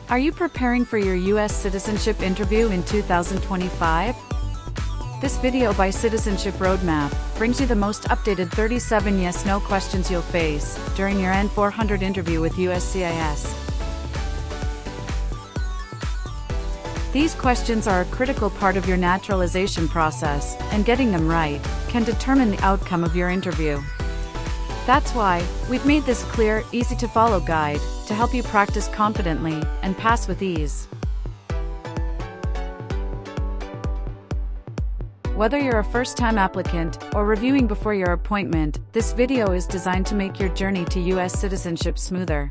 Are you preparing for your U.S. citizenship interview in 2025? This video by Citizenship Roadmap brings you the most updated 37 yes/no questions you'll face during your N400 interview with USCIS. These questions are a critical part of your naturalization process, and getting them right can determine the outcome of your interview. That's why we've made this clear, easy-to-follow guide to help you practice confidently and pass with ease. Whether you're a first-time applicant or reviewing before your appointment, this video is designed to make your journey to U.S. citizenship smoother.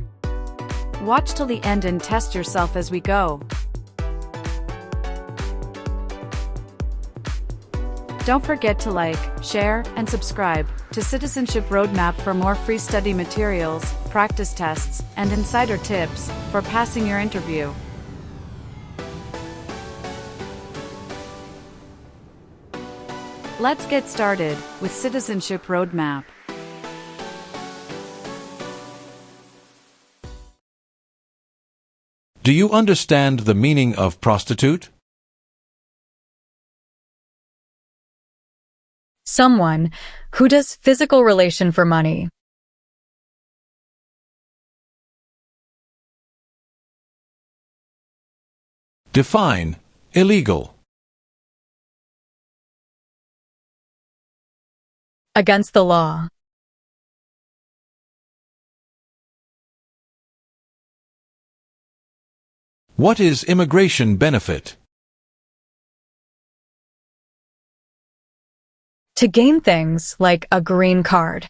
Watch till the end and test yourself as we go. Don't forget to like, share, and subscribe to Citizenship Roadmap for more free study materials, practice tests, and insider tips for passing your interview. Let's get started with Citizenship Roadmap. Do you understand the meaning of prostitute? Someone who does physical relation for money. Define illegal. Against the law. What is immigration benefit? To gain things like a green card.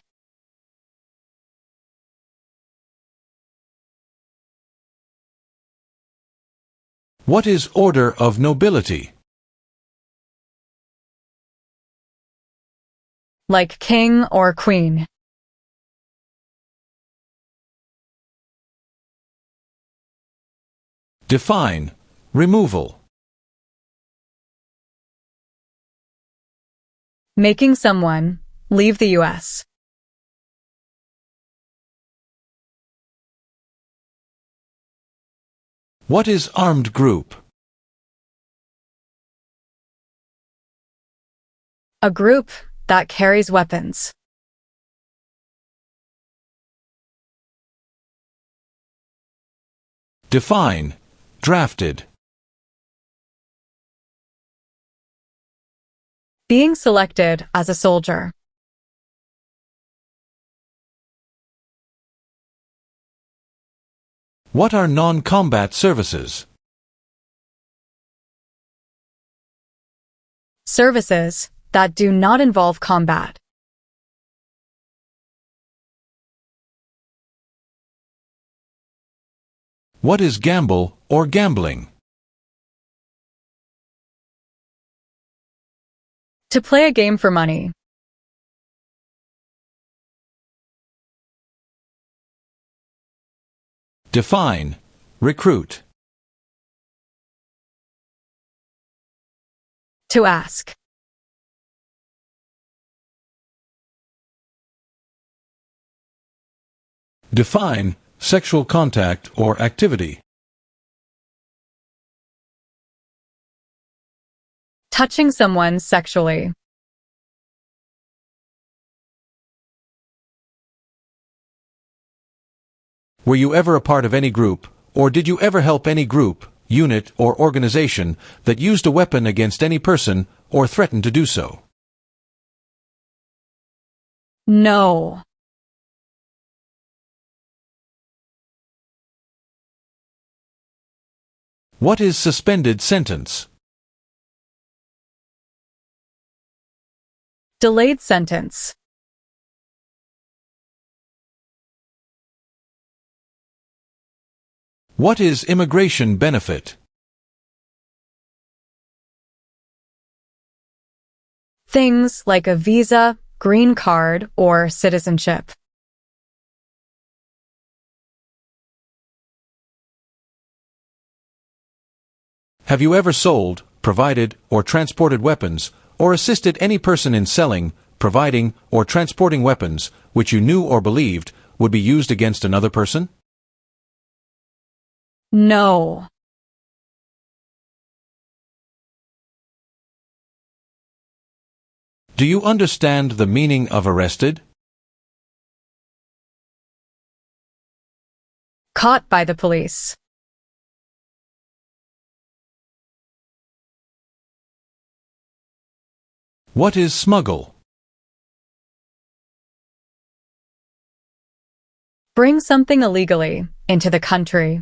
What is order of nobility? Like king or queen. Define removal. Making someone leave the U.S. What is armed group? A group that carries weapons. Define drafted. Being selected as a soldier. What are non-combat services? Services that do not involve combat. What is gamble or gambling? To play a game for money. Define recruit. To ask. Define sexual contact or activity. Touching someone sexually. Were you ever a part of any group, or did you ever help any group, unit, or organization that used a weapon against any person or threatened to do so? No. What is suspended sentence? Delayed sentence. What is immigration benefit? Things like a visa, green card, or citizenship. Have you ever sold, provided, or transported weapons, or assisted any person in selling, providing, or transporting weapons which you knew or believed would be used against another person? No. Do you understand the meaning of arrested? Caught by the police. What is smuggle? Bring something illegally into the country.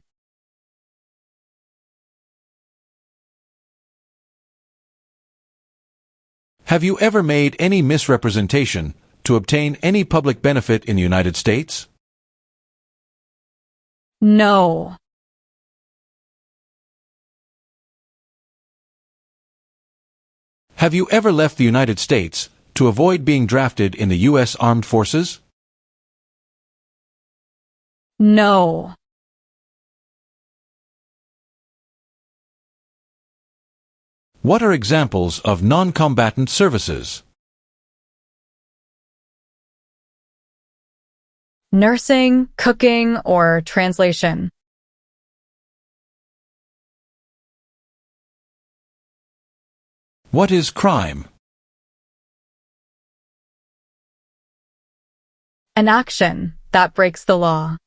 Have you ever made any misrepresentation to obtain any public benefit in the United States? No. Have you ever left the United States to avoid being drafted in the U.S. Armed Forces? No. What are examples of non-combatant services? Nursing, cooking, or translation. What is crime? An action that breaks the law.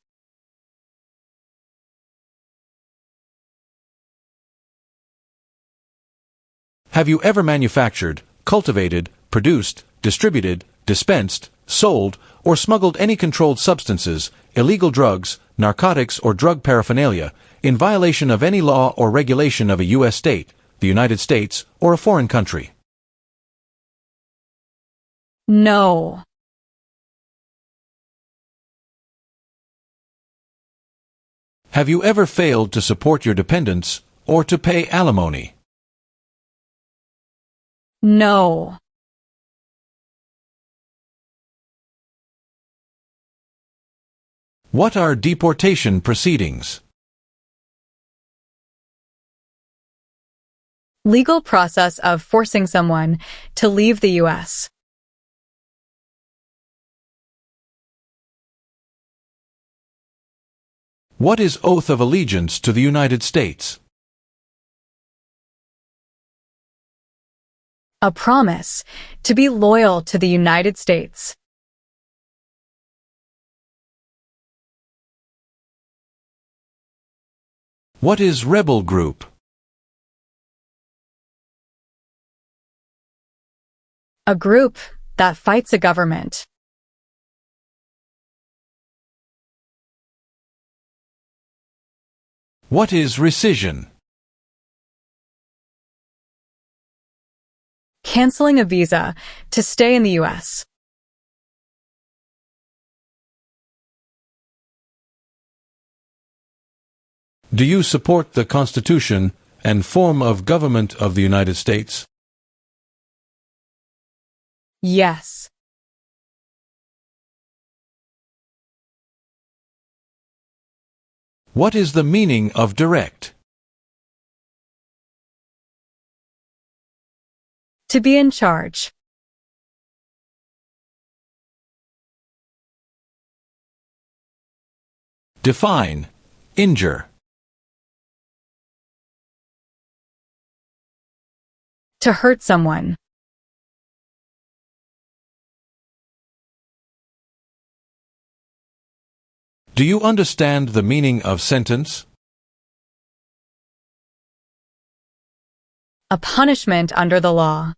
Have you ever manufactured, cultivated, produced, distributed, dispensed, sold, or smuggled any controlled substances, illegal drugs, narcotics, or drug paraphernalia in violation of any law or regulation of a U.S. state, the United States, or a foreign country? No. Have you ever failed to support your dependents or to pay alimony? No. What are deportation proceedings? Legal process of forcing someone to leave the U.S. What is oath of allegiance to the United States? A promise to be loyal to the United States. What is rebel group? A group that fights a government. What is rescission? Canceling a visa to stay in the U.S. Do you support the Constitution and form of government of the United States? Yes. What is the meaning of direct? To be in charge. Define. Injure. To hurt someone. Do you understand the meaning of sentence? A punishment under the law.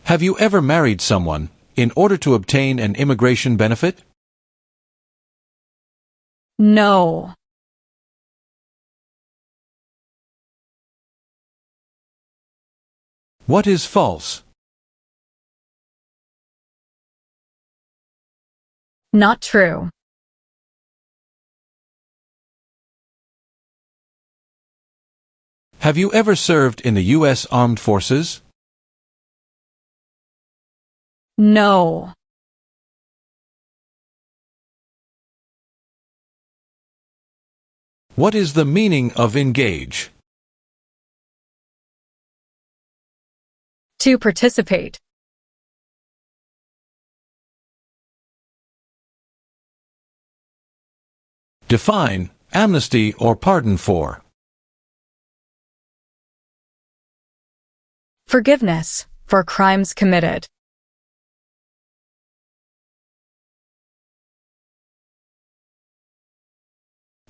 Have you ever married someone in order to obtain an immigration benefit? No. What is false? Not true. Have you ever served in the U.S. Armed Forces? No. What is the meaning of engage? To participate. Define amnesty or pardon for. Forgiveness for crimes committed.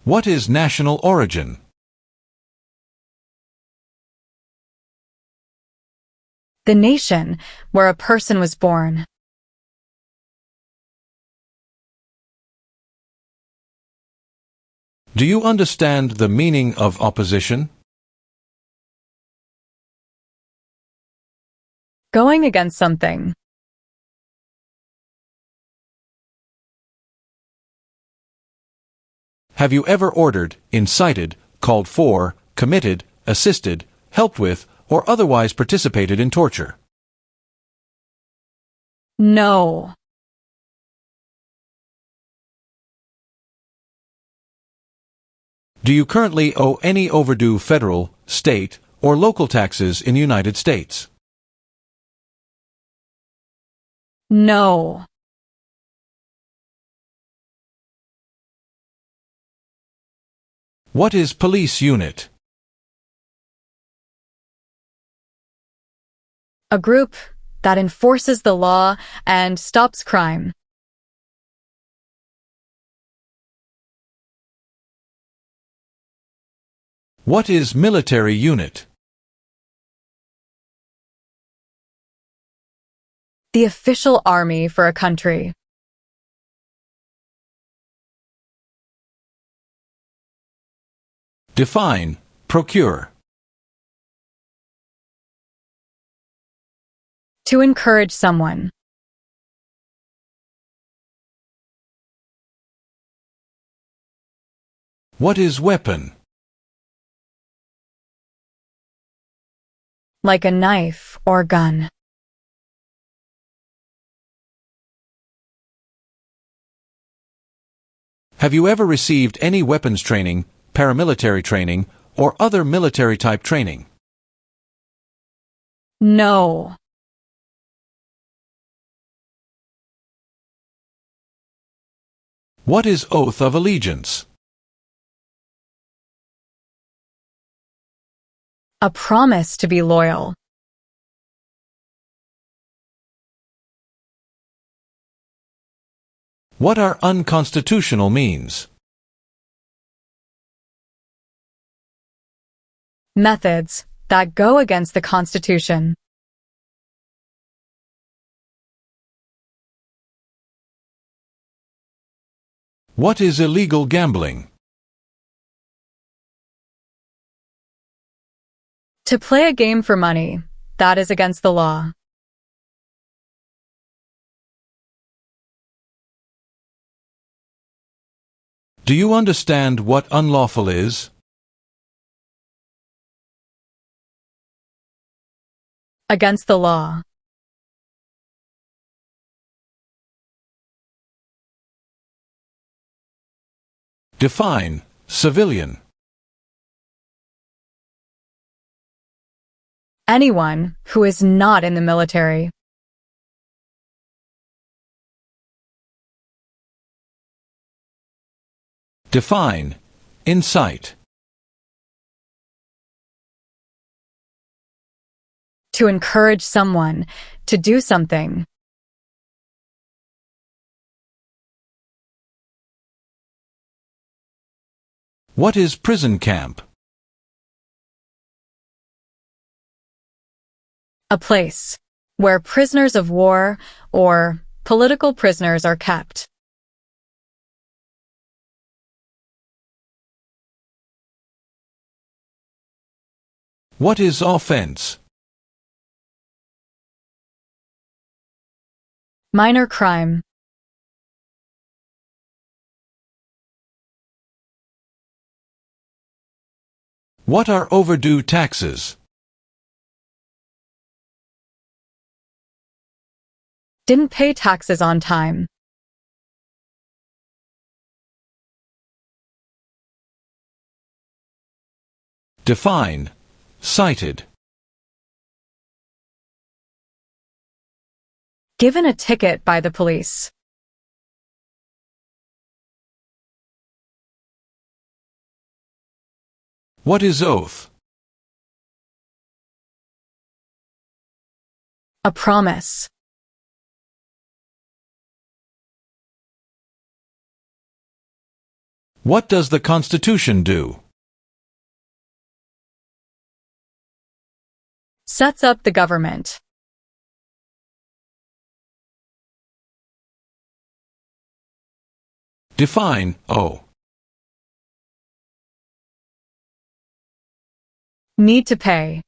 What is national origin? The nation where a person was born. Do you understand the meaning of opposition? Going against something. Have you ever ordered, incited, called for, committed, assisted, helped with, or otherwise participated in torture? No. Do you currently owe any overdue federal, state, or local taxes in the United States? No. What is police unit? A group that enforces the law and stops crime. What is military unit? The official army for a country. Define procure. To encourage someone. What is weapon? Like a knife or gun. Have you ever received any weapons training, paramilitary training, or other military-type training? No. What is oath of allegiance? A promise to be loyal. What are unconstitutional means? Methods that go against the Constitution. What is illegal gambling? To play a game for money, that is against the law. Do you understand what unlawful is? Against the law. Define civilian. Anyone who is not in the military. Define incite. To encourage someone to do something. What is prison camp? A place where prisoners of war or political prisoners are kept. What is offense? Minor crime. What are overdue taxes? Didn't pay taxes on time. Define cited. Given a ticket by the police. What is oath? A promise. What does the Constitution do? Sets up the government. Define owe. Need to pay.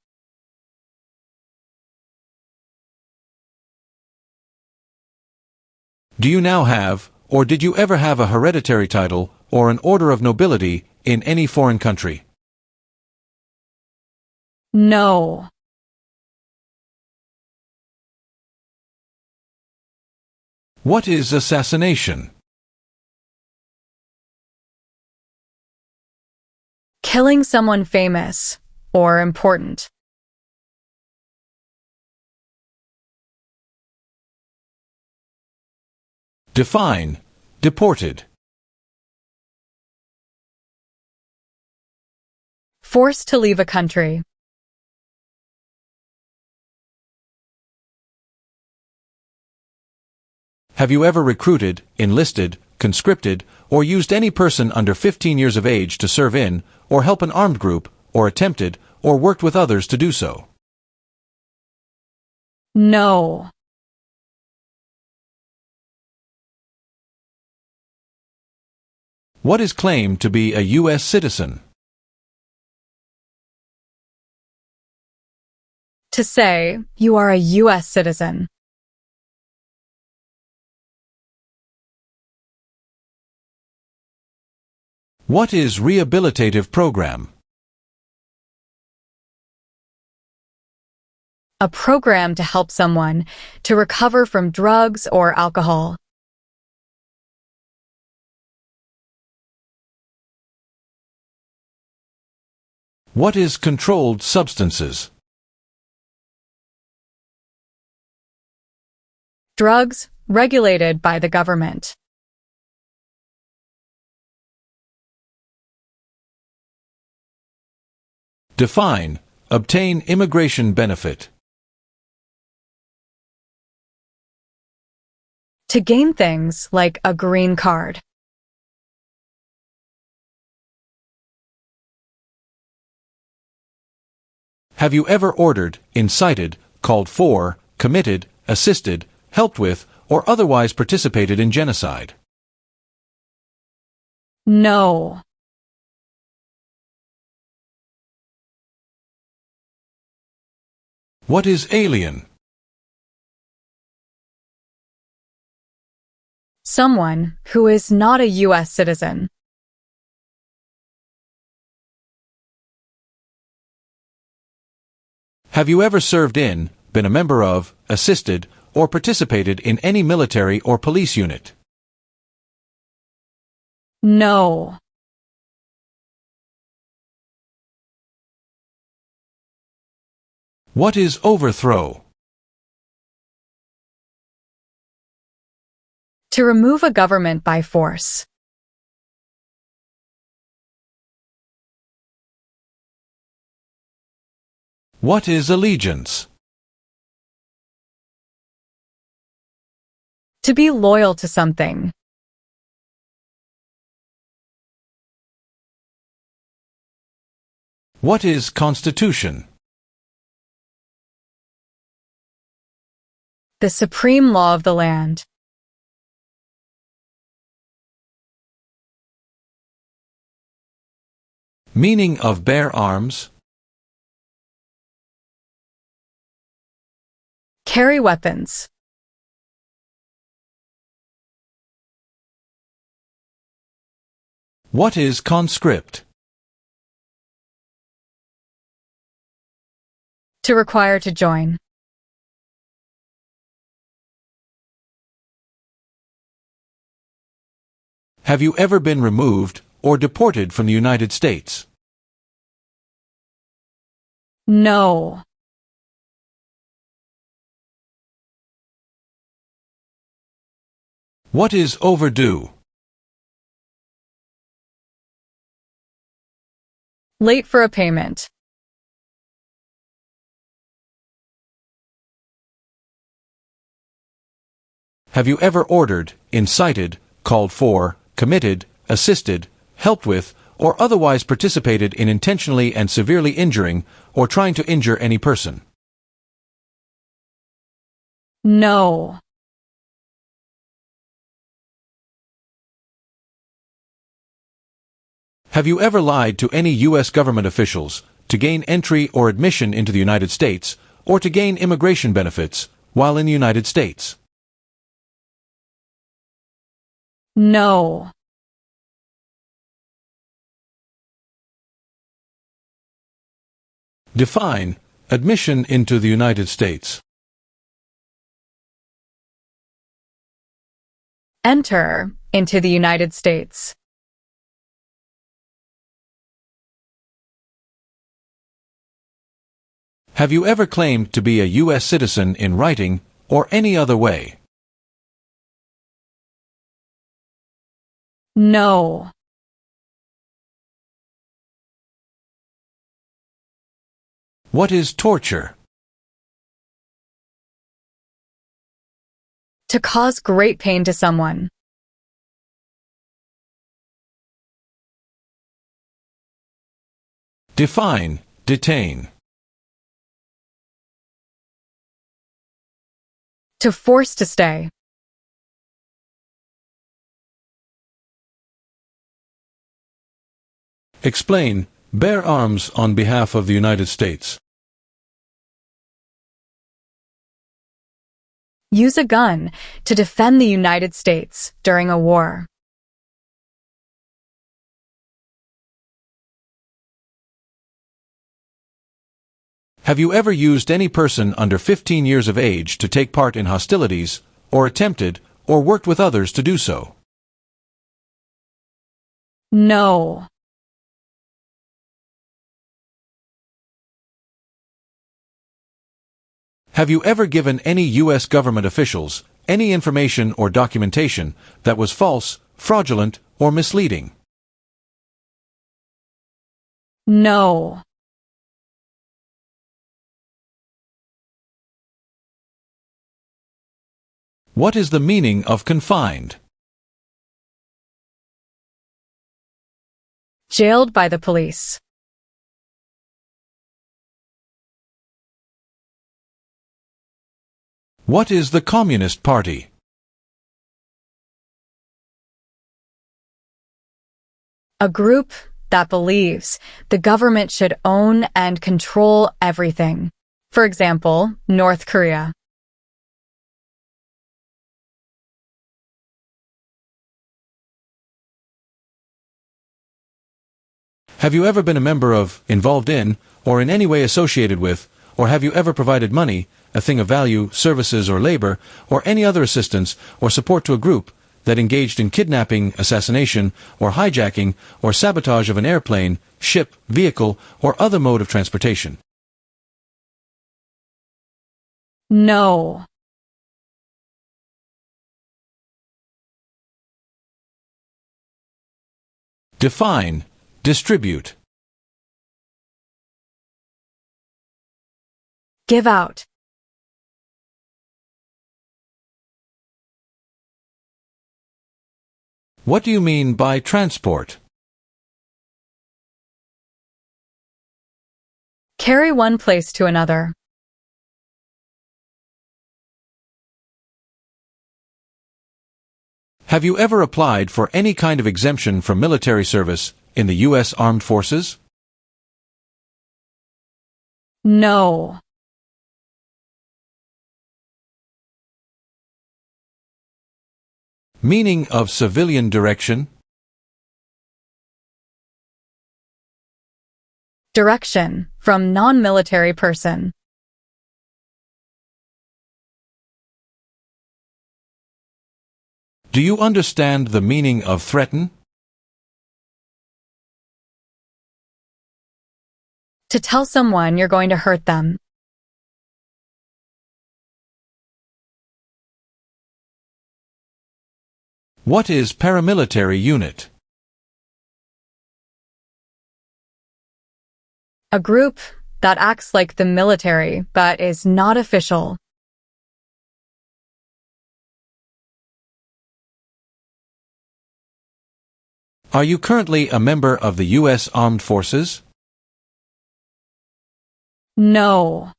Do you now have, or did you ever have a hereditary title or an order of nobility in any foreign country? No. What is assassination? Killing someone famous or important. Define deported. Forced to leave a country. Have you ever recruited, enlisted, conscripted, or used any person under 15 years of age to serve in, or help an armed group, or attempted, or worked with others to do so? No. What is claimed to be a U.S. citizen? To say, you are a U.S. citizen. What is rehabilitative program? A program to help someone to recover from drugs or alcohol. What is controlled substances? Drugs regulated by the government. Define obtain immigration benefit. To gain things like a green card. Have you ever ordered, incited, called for, committed, assisted, helped with, or otherwise participated in genocide? No. What is alien? Someone who is not a U.S. citizen. Have you ever served in, been a member of, assisted, or participated in any military or police unit? No. What is overthrow? To remove a government by force. What is allegiance? To be loyal to something. What is constitution? The supreme law of the land. Meaning of bear arms? Carry weapons. What is conscript? To require to join. Have you ever been removed or deported from the United States? No. What is overdue? Late for a payment. Have you ever ordered, incited, called for, committed, assisted, helped with, or otherwise participated in intentionally and severely injuring or trying to injure any person? No. Have you ever lied to any U.S. government officials to gain entry or admission into the United States or to gain immigration benefits while in the United States? No. Define admission into the United States. Enter into the United States. Have you ever claimed to be a U.S. citizen in writing or any other way? No. What is torture? To cause great pain to someone. Define detain. To force to stay. Explain bear arms on behalf of the United States. Use a gun to defend the United States during a war. Have you ever used any person under 15 years of age to take part in hostilities, or attempted, or worked with others to do so? No. Have you ever given any U.S. government officials any information or documentation that was false, fraudulent, or misleading? No. What is the meaning of confined? Jailed by the police. What is the Communist Party? A group that believes the government should own and control everything. For example, North Korea. Have you ever been a member of, involved in, or in any way associated with, or have you ever provided money, a thing of value, services or labor, or any other assistance or support to a group that engaged in kidnapping, assassination, or hijacking, or sabotage of an airplane, ship, vehicle, or other mode of transportation? No. Define distribute. Give out. What do you mean by transport? Carry one place to another. Have you ever applied for any kind of exemption from military service in the U.S. Armed Forces? No. Meaning of civilian direction? Direction from non-military person. Do you understand the meaning of threaten? To tell someone you're going to hurt them. What is paramilitary unit? A group that acts like the military but is not official. Are you currently a member of the U.S. Armed Forces? No.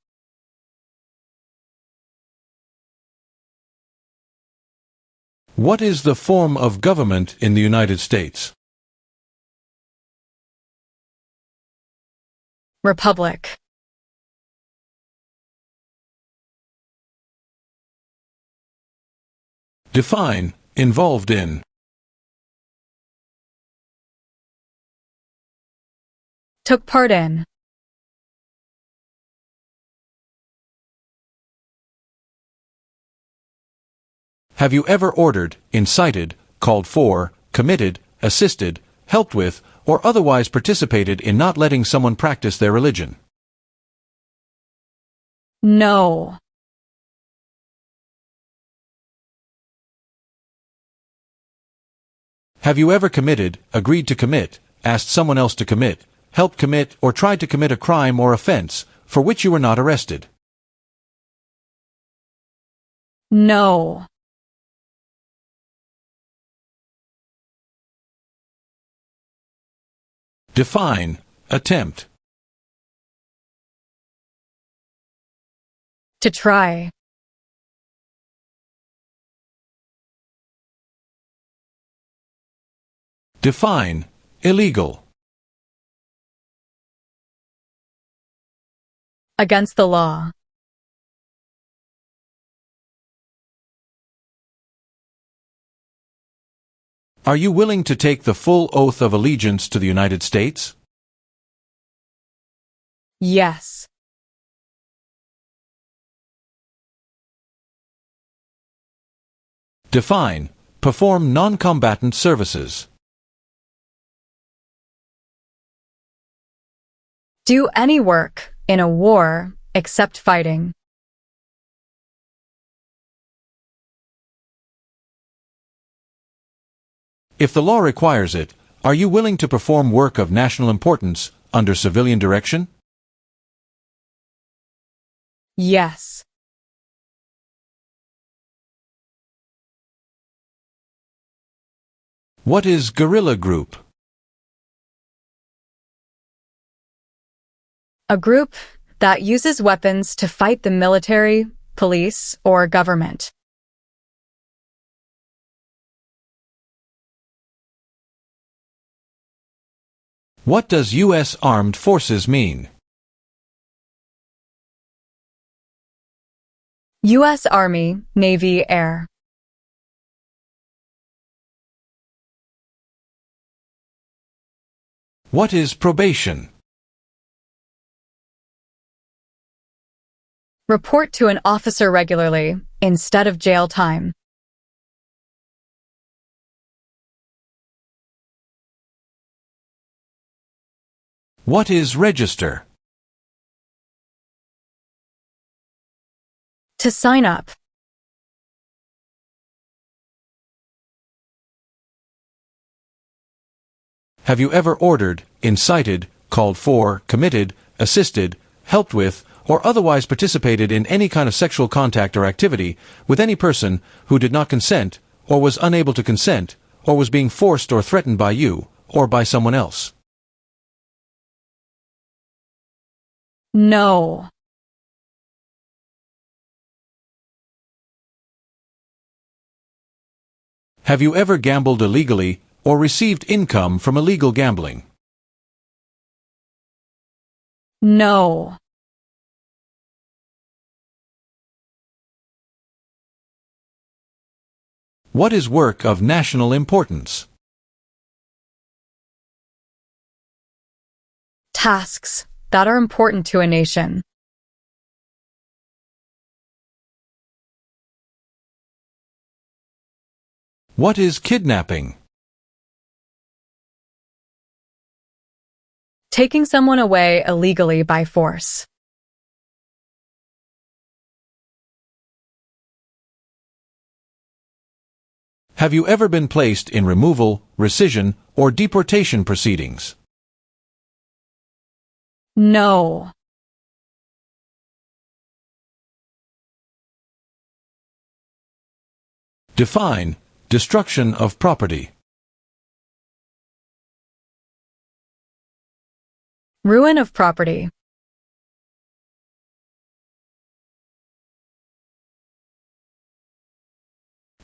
What is the form of government in the United States? Republic. Define involved in. Took part in. Have you ever ordered, incited, called for, committed, assisted, helped with, or otherwise participated in not letting someone practice their religion? No. Have you ever committed, agreed to commit, asked someone else to commit, helped commit, or tried to commit a crime or offense for which you were not arrested? No. Define attempt. To try. Define illegal. Against the law. Are you willing to take the full oath of allegiance to the United States? Yes. Define perform non-combatant services. Do any work in a war except fighting. If the law requires it, are you willing to perform work of national importance under civilian direction? Yes. What is guerrilla group? A group that uses weapons to fight the military, police, or government. What does U.S. Armed Forces mean? U.S. Army, Navy, Air. What is probation? Report to an officer regularly, instead of jail time. What is register? To sign up. Have you ever ordered, incited, called for, committed, assisted, helped with, or otherwise participated in any kind of sexual contact or activity with any person who did not consent, or was unable to consent, or was being forced or threatened by you, or by someone else? No. Have you ever gambled illegally or received income from illegal gambling? No. What is work of national importance? Tasks that are important to a nation. What is kidnapping? Taking someone away illegally by force. Have you ever been placed in removal, rescission, or deportation proceedings? No. Define destruction of property. Ruin of property.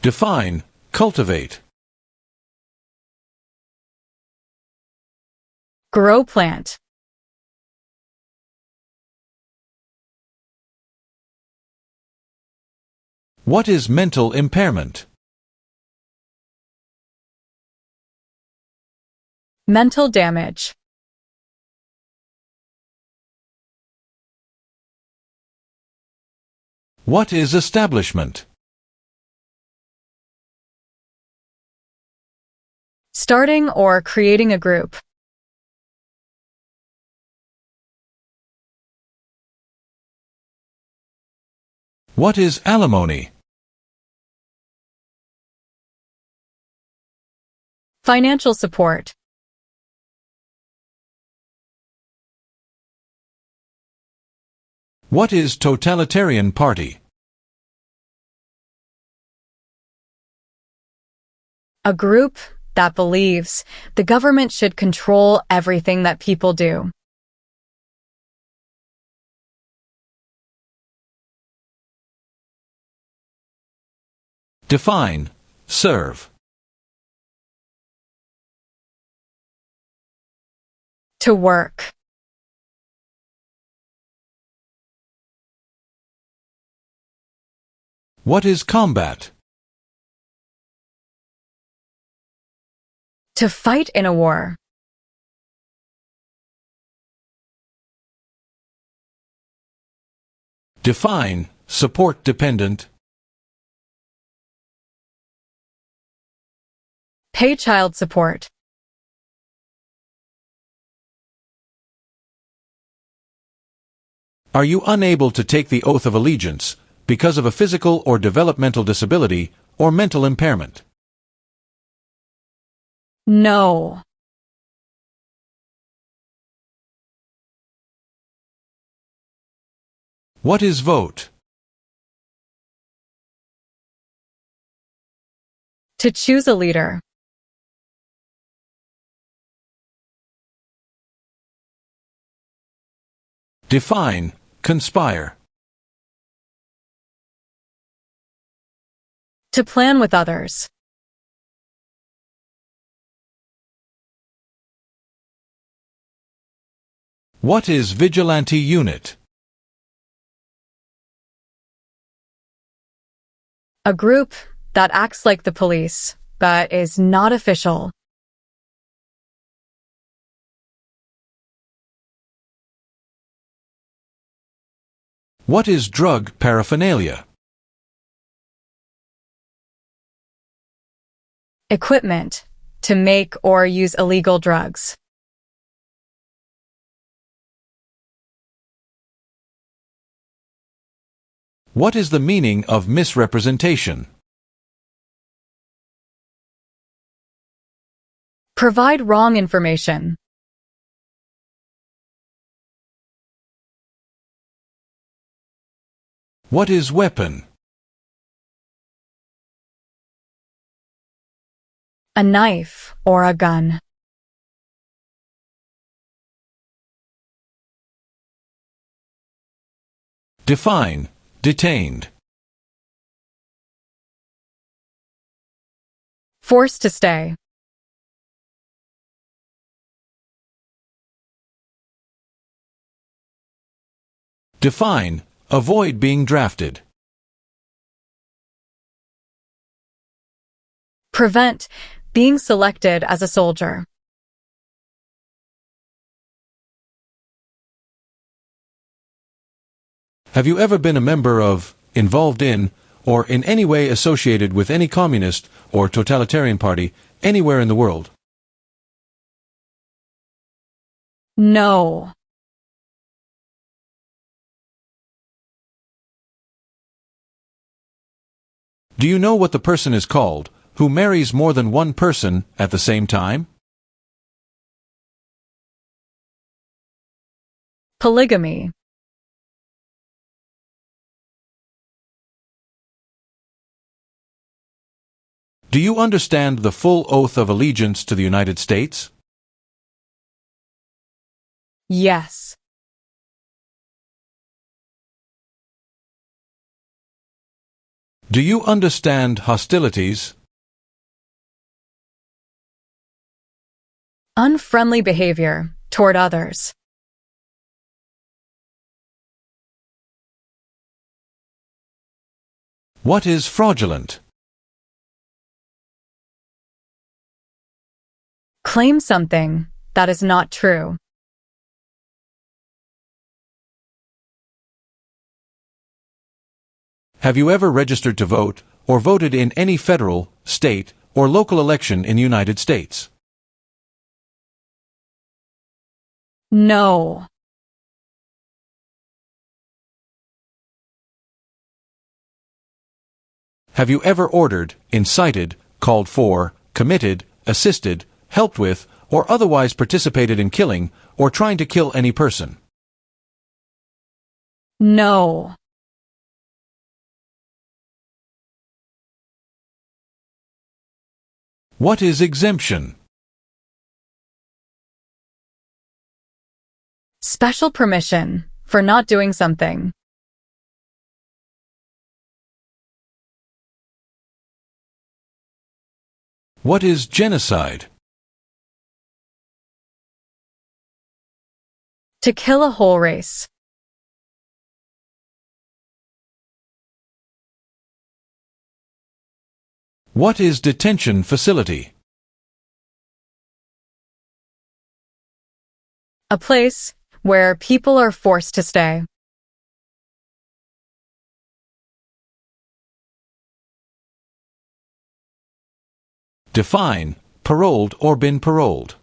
Define cultivate. Grow plant. What is mental impairment? Mental damage. What is establishment? Starting or creating a group. What is alimony? Financial support. What is totalitarian party? A group that believes the government should control everything that people do. Define serve. To work. What is combat? To fight in a war. Define support dependent. Pay child support. Are you unable to take the oath of allegiance because of a physical or developmental disability or mental impairment? No. What is vote? To choose a leader. Define conspire. To plan with others. What is vigilante unit? A group that acts like the police, but is not official. What is drug paraphernalia? Equipment to make or use illegal drugs. What is the meaning of misrepresentation? Provide wrong information. What is weapon? A knife or a gun. Define detained. Forced to stay. Define avoid being drafted. Prevent being selected as a soldier. Have you ever been a member of, involved in, or in any way associated with any communist or totalitarian party anywhere in the world? No. Do you know what the person is called who marries more than one person at the same time? Polygamy. Do you understand the full oath of allegiance to the United States? Yes. Do you understand hostilities? Unfriendly behavior toward others. What is fraudulent? Claim something that is not true. Have you ever registered to vote or voted in any federal, state, or local election in the United States? No. Have you ever ordered, incited, called for, committed, assisted, helped with, or otherwise participated in killing or trying to kill any person? No. What is exemption? Special permission for not doing something. What is genocide? To kill a whole race. What is detention facility? A place where people are forced to stay. Define, paroled or been paroled.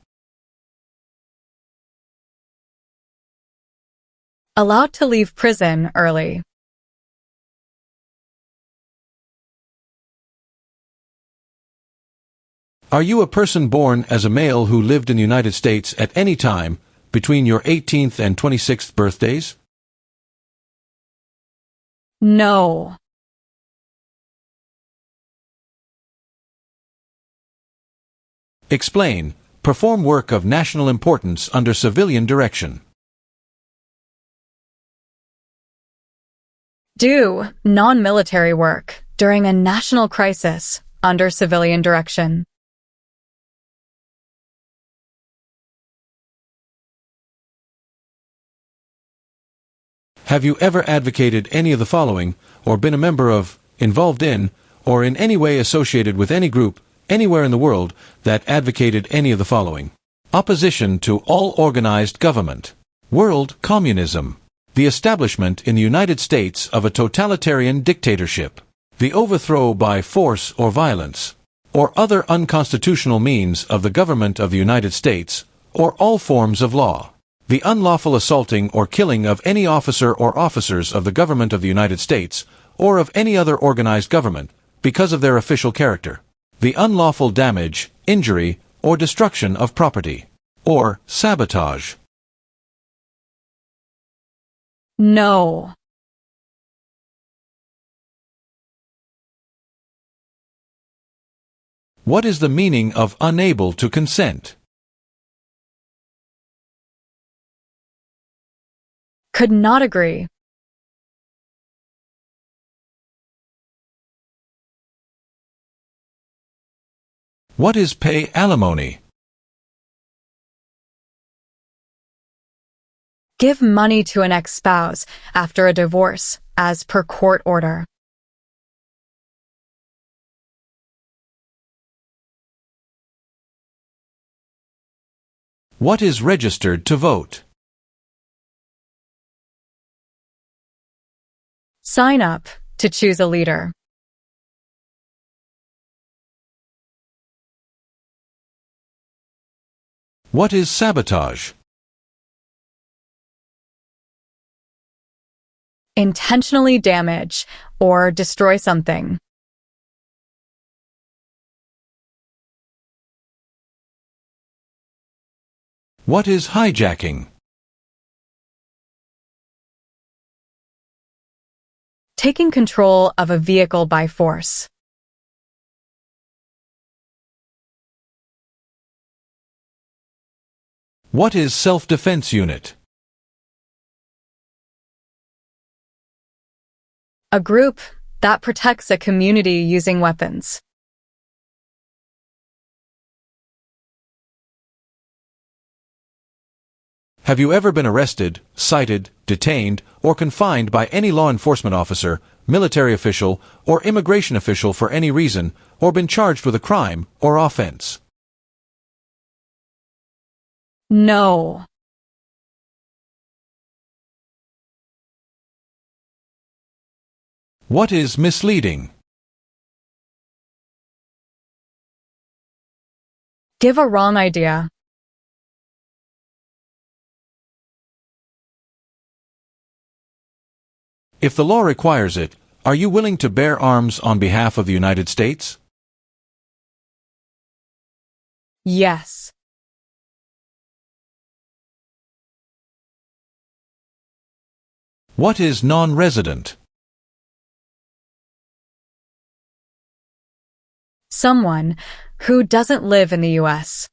Allowed to leave prison early. Are you a person born as a male who lived in the United States at any time between your 18th and 26th birthdays? No. Explain, perform work of national importance under civilian direction. Do non-military work during a national crisis under civilian direction. Have you ever advocated any of the following, or been a member of, involved in, or in any way associated with any group, anywhere in the world, that advocated any of the following? Opposition to all organized government. World communism. The establishment in the United States of a totalitarian dictatorship. The overthrow by force or violence, or other unconstitutional means of the government of the United States, or all forms of law. The unlawful assaulting or killing of any officer or officers of the government of the United States, or of any other organized government, because of their official character. The unlawful damage, injury, or destruction of property. Or sabotage. No. What is the meaning of unable to consent? Could not agree. What is pay alimony? Give money to an ex-spouse after a divorce, as per court order. What is registered to vote? Sign up to choose a leader. What is sabotage? Intentionally damage or destroy something. What is hijacking? taking control of a vehicle by force. What is self-defense unit? A group that protects a community using weapons. Have you ever been arrested, cited, detained, or confined by any law enforcement officer, military official, or immigration official for any reason, or been charged with a crime or offense? No. What is misleading? Give a wrong idea. If the law requires it, are you willing to bear arms on behalf of the United States? Yes. What is non-resident? Someone who doesn't live in the U.S.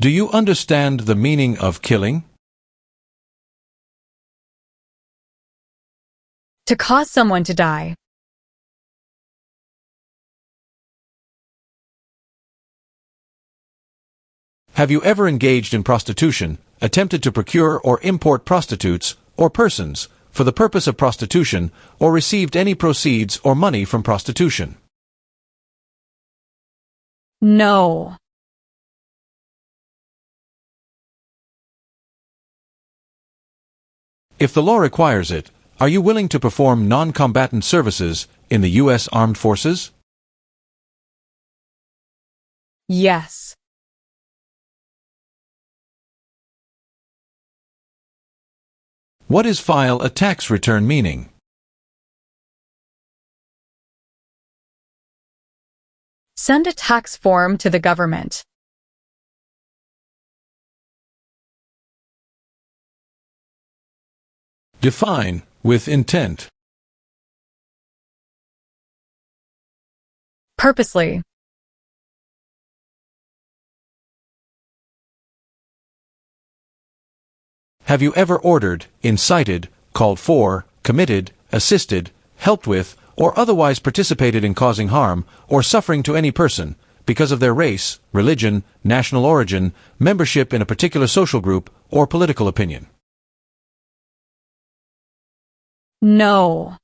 Do you understand the meaning of killing? To cause someone to die. Have you ever engaged in prostitution, attempted to procure or import prostitutes, or persons, for the purpose of prostitution, or received any proceeds or money from prostitution? No. If the law requires it, are you willing to perform non-combatant services in the U.S. Armed Forces? Yes. What is file a tax return meaning? Send a tax form to the government. Define with intent. Purposely. Have you ever ordered, incited, called for, committed, assisted, helped with, or otherwise participated in causing harm or suffering to any person because of their race, religion, national origin, membership in a particular social group, or political opinion? No.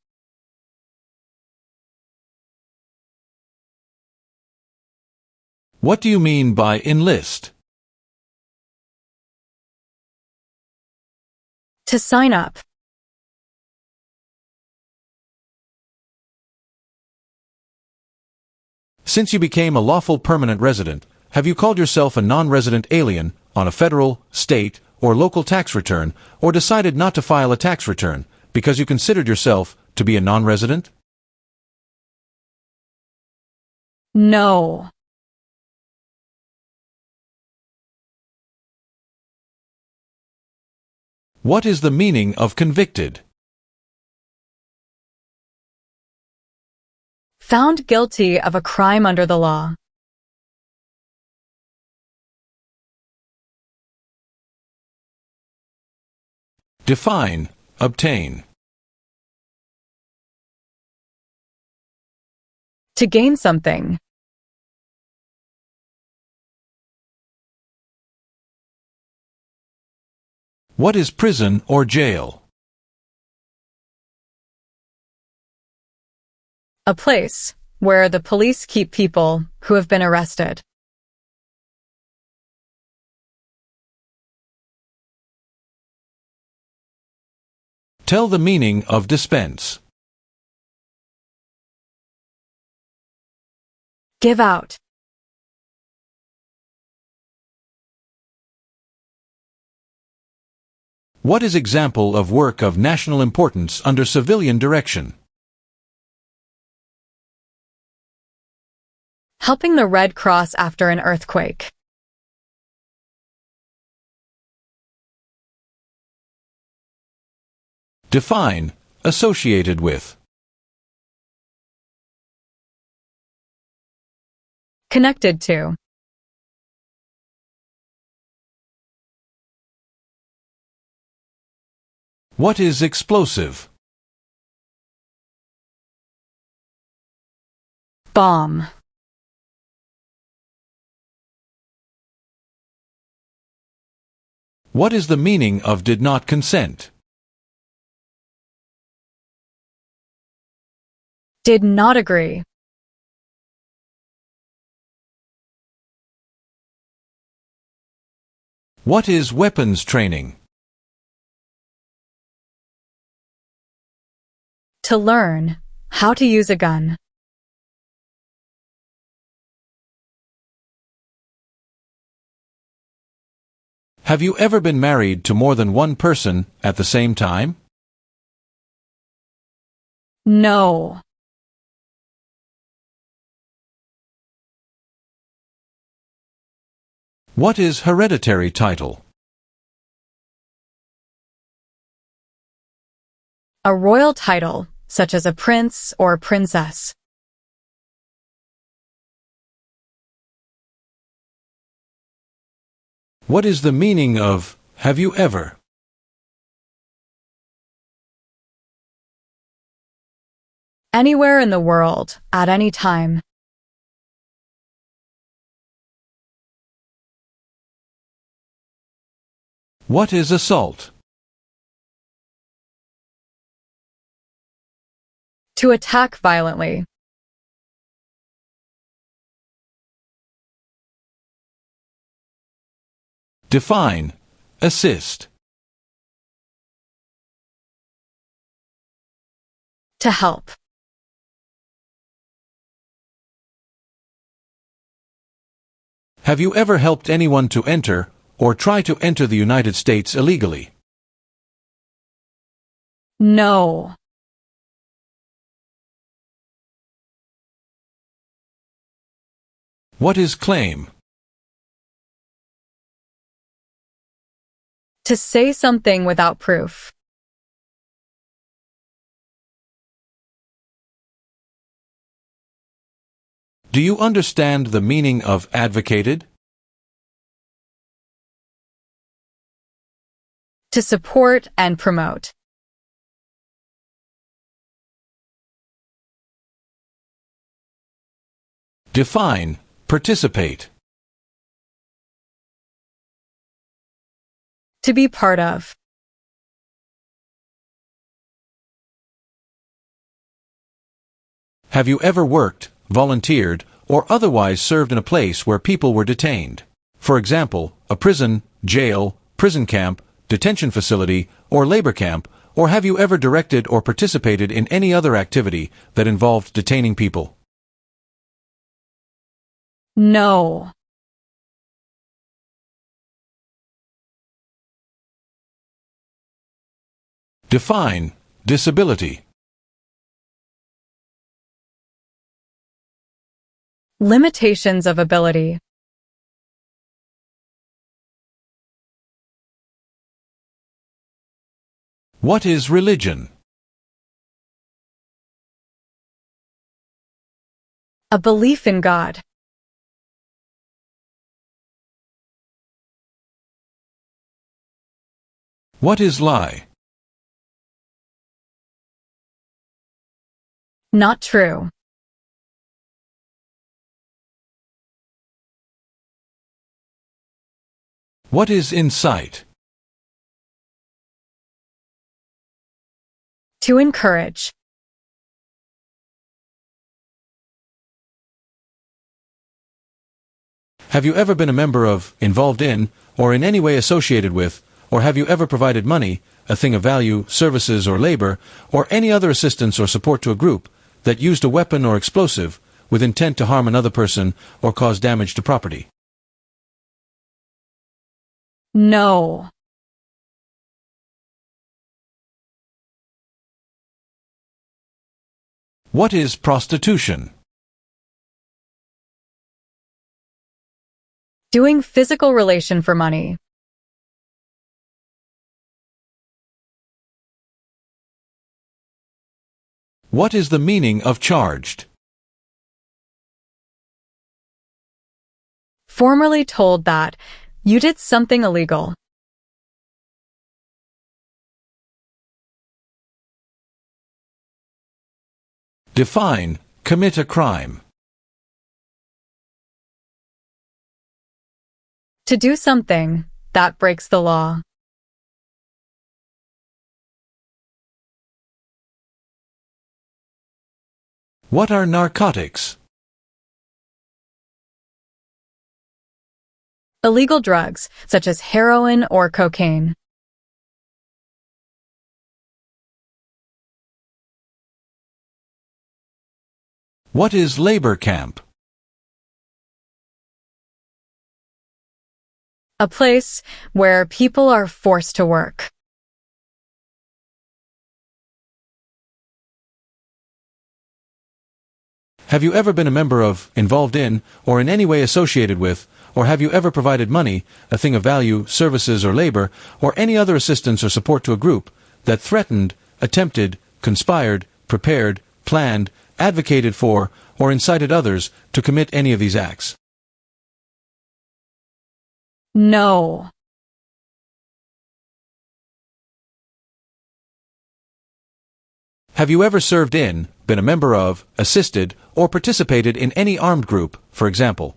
What do you mean by enlist? To sign up. Since you became a lawful permanent resident, have you called yourself a non-resident alien on a federal, state, or local tax return, or decided not to file a tax return because you considered yourself to be a non-resident? No. What is the meaning of convicted? Found guilty of a crime under the law. Define, obtain. To gain something. What is prison or jail? A place where the police keep people who have been arrested. Tell the meaning of dispense. Give out. What is example of work of national importance under civilian direction? Helping the Red Cross after an earthquake. Define associated with. Connected to. What is explosive? Bomb. What is the meaning of did not consent? Did not agree. What is weapons training? To learn how to use a gun. Have you ever been married to more than one person at the same time? No. What is hereditary title? A royal title, such as a prince or princess. What is the meaning of have you ever? Anywhere in the world, at any time. What is assault? To attack violently. Define assist. To help. Have you ever helped anyone to enter or try to enter the United States illegally? No. What is claim? To say something without proof. Do you understand the meaning of advocated? To support and promote. Define participate. To be part of. Have you ever worked, volunteered, or otherwise served in a place where people were detained? For example, a prison, jail, prison camp, detention facility, or labor camp, or have you ever directed or participated in any other activity that involved detaining people? No. Define disability. Limitations of ability. What is religion? A belief in God. What is lie? Not true. What is incite? To encourage. Have you ever been a member of, involved in, or in any way associated with, or have you ever provided money, a thing of value, services or labor, or any other assistance or support to a group that used a weapon or explosive with intent to harm another person or cause damage to property? No. What is prostitution? Doing physical relation for money. What is the meaning of charged? Formerly told that you did something illegal. Define commit a crime. To do something that breaks the law. What are narcotics? Illegal drugs, such as heroin or cocaine. What is labor camp? A place where people are forced to work. Have you ever been a member of, involved in, or in any way associated with, or have you ever provided money, a thing of value, services or labor, or any other assistance or support to a group that threatened, attempted, conspired, prepared, planned, advocated for, or incited others to commit any of these acts? No. Have you ever served in, been a member of, assisted, or participated in any armed group, for example,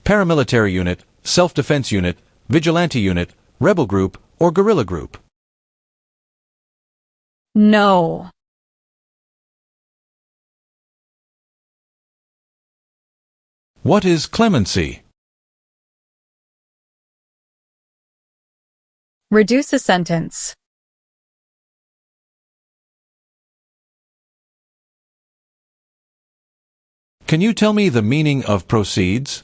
paramilitary unit, self-defense unit, vigilante unit, rebel group, or guerrilla group? No. What is clemency? Reduce a sentence. Can you tell me the meaning of proceeds?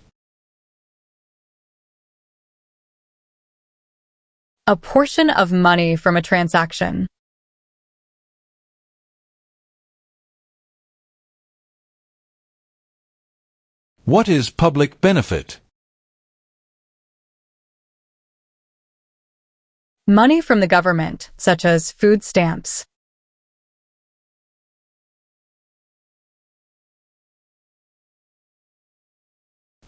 A portion of money from a transaction. What is public benefit? Money from the government, such as food stamps.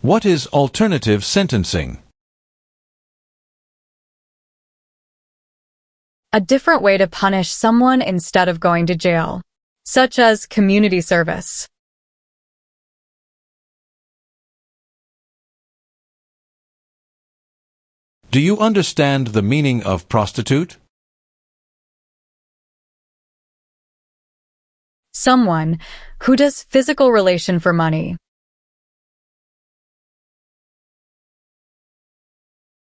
What is alternative sentencing? A different way to punish someone instead of going to jail, such as community service. Do you understand the meaning of prostitute? Someone who does physical relation for money,